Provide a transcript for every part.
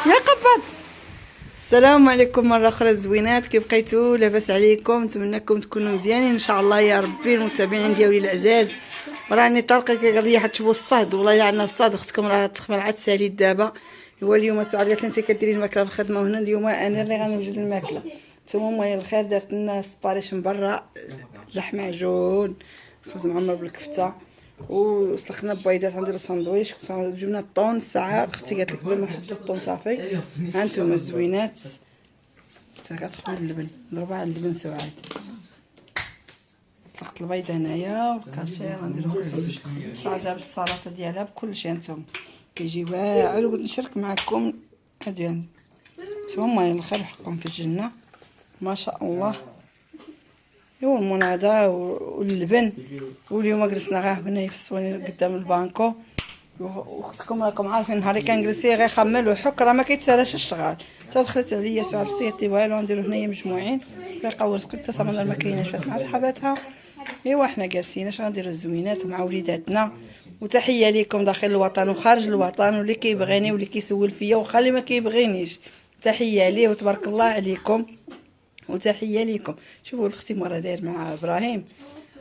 يا قبط. السلام عليكم مره اخرى زوينات، كيف بقيتو؟ لاباس عليكم؟ نتمنىكم تكونوا مزيانين ان شاء الله يا ربي. المتابعين ديالي العزاز، راني طالقه كي حتشوفوا الصهد، والله الا عندنا الصهد. اختكم راه تخمر عاد ساليت دابا. هو اليوم سعاد قالت لي انت كديري الماكله في الخدمه، وهنا اليوم انا اللي غنوجد الماكله. نتوما موالين الخير، دارت لنا سباريش من برا، لحم معجون، خبز معمر بالكفته، وسلخنا بيضات. غنديرو ساندويش، جبنا الطون. الساعه اختي قالت لك بلا ما نحطو الطون صافي. ها نتوما الزوينات، حتى كتخدم اللبن، نضربها على اللبن سعاد. سلقت البيض هنايا والكاشير، غنديرو الصاجه بالسلطه ديالها بكلشي. هانتوما كيجي واعر، وبغيت نشارك معكم هادي. نتوما الخير حقهم في الجنه ما شاء الله. ايوا المناضه واللبن. واليوم جلسنا غير هنا يفسوني قدام البانكو. واختكم راكم عارفين نهار اللي كنجلسي غير خمل وحك راه ما كيتسالاش الشغال. حتى دخلت عليا سؤال سيتي والو نديرو هنايا مجموعين كيلقاو رزق. حتى صافي ما كايناش فاس مع صحاباتها. ايوا حنا جالسين اش غنديرو الزوينات ومع وليداتنا. وتحيه ليكم داخل الوطن وخارج الوطن، واللي كيبغيني واللي كيسول فيا وخا اللي ما كيبغينيش، تحيه ليه وتبارك الله عليكم وتحيه ليكم. شوفوا اختي مرة داير مع ابراهيم.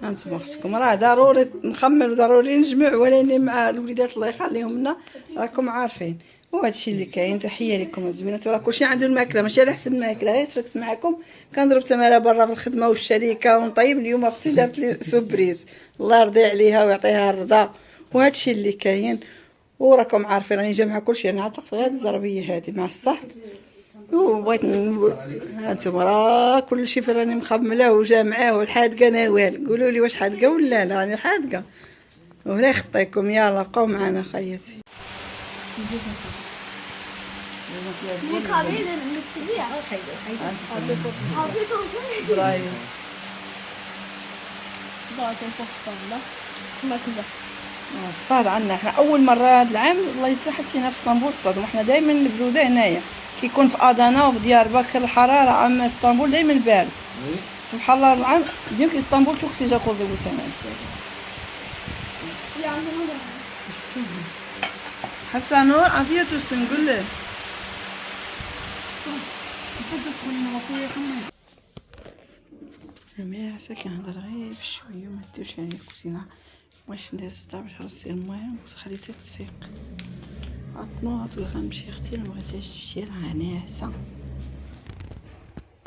هانتوما خصكم راه ضروري نخمل وضروري نجمع، ولاني مع الوليدات الله يخليهم لنا راكم عارفين. وهذا الشيء اللي كاين. تحيه لكم الزوينات. راه كلشي عنده الماكله، ماشي على حسب الماكله. غير شاركت معكم كنضرب تماره برا في الخدمه والشركه ونطيب. اليوم اختي دارت لي سوربريز، الله يرضي عليها ويعطيها الرضا. وهذا الشيء اللي كاين. وراكم عارفين راني جامعه كلشي. انا عطلت غير الزربيه هذه مع الصهد. وبغيت هانتوما راه كلشي في راني مخمله وجامعاه والحادقه نوال. قولوا لي واش حادقه ولا لا؟ راني حادقه ولا يخطيكم. يلا بقاو معنا خياتي. الصاد عندنا حنا اول مره هذا العام الله يسر حسينا في اسطنبول الصاد. وحنا دائما البروده هنايا كيكون في ادانا وفي ديار بكر الحراره، عام اسطنبول دائما بارد. سبحان الله العام ديك اسطنبول توكسي جا كل دو سنه. حفصه نور عافيه تسنقول له ما ساكن هضر غير بشويه وما تديرش يعني الكوزينه. واش ندير الصداع باش نغسل المهم وخليتها تفيق. عطنوط وغنمشي اختي ما بغيتهاش تمشي راه ناعسه.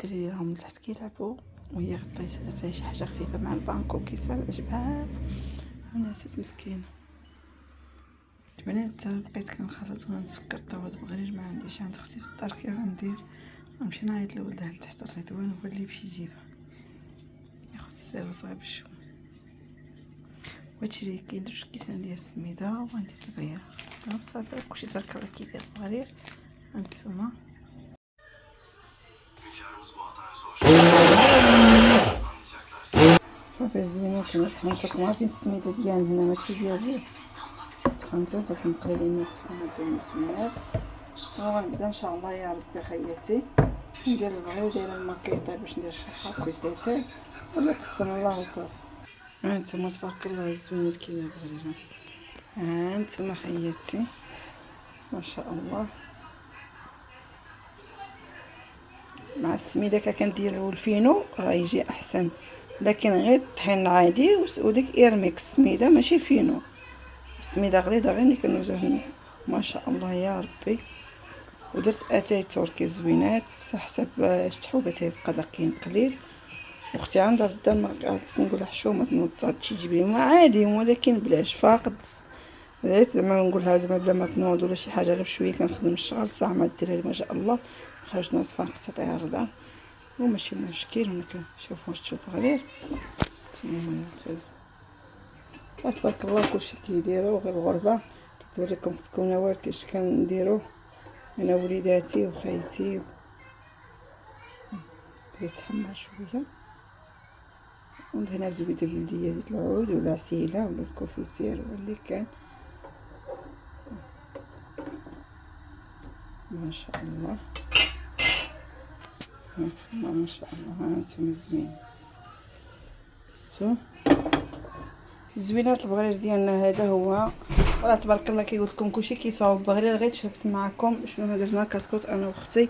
الدراري راهم لتحت كيلعبوا وهي غطيتها درتها شي حاجه خفيفه مع البانكو كيسال عجبها وناسات مسكينه. البنات بقيت كنخلط وانا نتفكر الطوات بغرير ما عنديش عند اختي في الدار. كي غندير غنمشي نعيط لولدها لتحت الرضوان هو اللي يمشي يجيبها ياخد السير صغير بالشوم. وهادشي اللي كيدير جوج كيسان ديال السميده وغندير البيض صافي. كلشي تبارك الله كيدير بغرير. هانتوما صافي الزوينات. نتوما عارفين السميده ديالنا هنا ماشي ديالي. خمسة درت المقليين تسخنات ديال الزوينات. وغنبدا ان شاء الله يا ربي خياتي ندير البغيض دايره الماكيطه باش ندير شي حاجه كويسه ولا كسر الله وصافي. هانتوما تبارك الله الزوينات كيما بغينا. هانتوما خياتي ما شاء الله. مع السميده كنديروا الفينو راه يجي احسن، لكن غير الطحين عادي وديك ايرميكس السميده ماشي فينو. السميده غليظه غير ملي كنوزوها ما شاء الله يا ربي. ودرت اتاي تركي زوينات حسب شحال تيبقى داكين قليل. اختي عندها الدم كنت نقولها حشومه تنوض تجي بيه ما عادي، ولكن بلاش فاقد. بغيت زعما نقولها زعما بلا ما تنوض ولا شي حاجه غير بشويه كنخدم الشغل ساعه مع الدراري ما شاء الله. خرجت ناس فاقد تعطيها الرضا وماشي مشكل. وانا كنشوف واش تشوف غير تما تبارك الله كلشي كيديرو غير الغربه. كتوريكم اختكم نوال كيفاش كنديرو انا وليداتي وخيتي. يتحمر شويه وندهنها بزبيده بلديه ديال العود ولا عسيله ولا الكوفيتير ولا اللي كان. ما شاء الله ما شاء الله. هانتوما زوينات زوينات البغرير ديالنا. هذا هو والله تبارك الله كيقول لكم كلشي كيصاوب. غير شاركت معكم شنو درنا كاسكوط انا واختي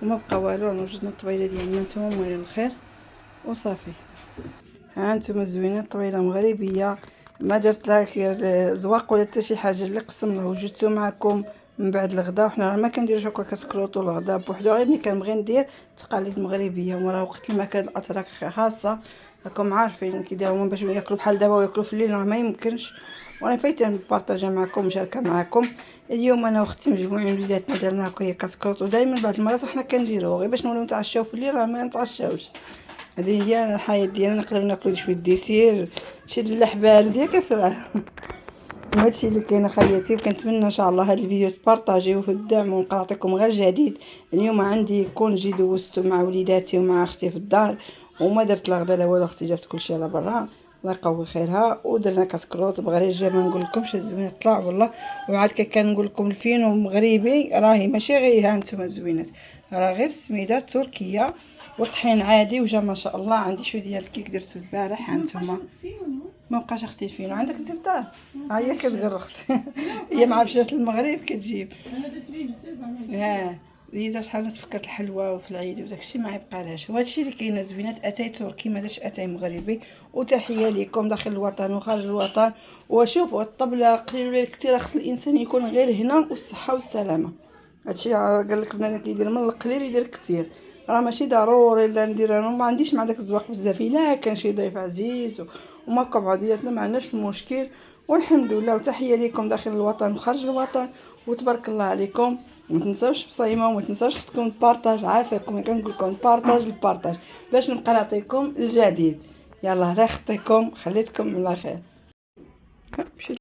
وما بقى والو. رانا وجدنا الطويله ديالنا نتوما موالين الخير وصافي. ها نتوما زوينه الطويله مغربيه، ما درت لها غير زواق ولا حتى شي حاجه. اللي قسم وجدته معكم من بعد الغدا، وحنا ما كنديروش هكا كاسكروط الغدا بوحدو، غير ملي كنبغي ندير تقاليد مغربيه. وراه وقت الماكله الاتراك خاصه راكم عارفين كيدايروا باش ياكلوا بحال دابا وياكلوا في الليل، راه ما يمكنش. وانا فايته نبارطاجا معكم مشاركه معكم. اليوم انا واختي مجموعين وليداتنا درنا هكا كاسكروط، ودائما بعض المرات حنا كنديروه غير باش نوليو نتعشاو في الليل، راه ما نتعشاوش. هذه هي الحياه ديالنا، نقدروا ناكلوا شويه ديسير شي اللحم بارد ياك اسمع. وهادشي اللي كاين اخواتي، وكنتمنى ان شاء الله هذا الفيديو تبارطاجيوه وتدعموا. نعطيكم غير جديد. اليوم عندي كونجي دوزته مع وليداتي ومع اختي في الدار، وما درت لا غدا لا والو، اختي جابت كلشي على برا الله يقوي خيرها. ودرنا كاسكروط بغير جا ما نقول لكمش زوينه طلع والله. وعاد كنقول لكم الفينو مغربي راهي ماشي غير ها نتوما زوينات، راه غير السميده تركيه وطحين عادي. وجا ما شاء الله. عندي شويه ديال الكيك درته البارح ها نتوما. ما بقاش اختي الفينو عندك انت في الدار؟ ها هي كتقر اختي. هي مع مشات للمغرب كتجيب. انا درت فيه بزاف ها هي درت حاجه تفكرت الحلوى وفي العيد وداكشي ما يبقالهاش. وهادشي اللي كاين زوينات. اتاي تركي ما داش اتاي مغربي. وتحيه ليكم داخل الوطن وخارج الوطن. وشوفوا الطبله قليل ولا كثير خص الانسان يكون غير هنا والصحه والسلامه. هادشي قال لك بنادم كيدير من القليل يدير كثير، راه ماشي ضروري لا ندير. انا ما عنديش مع داك الزواق بزاف، الا كان شي ضيف عزيز وما بعضياتنا ما عندناش المشكل. والحمد لله. وتحيه ليكم داخل الوطن وخارج الوطن، وتبارك الله عليكم. وما تنساوش بصايمه وما تنساوش اختكم تبارطاج. عافاكم كنقول لكم البارطاج باش نبقى نعطيكم الجديد. يلا راه خطيكم خليتكم على خير. مشيت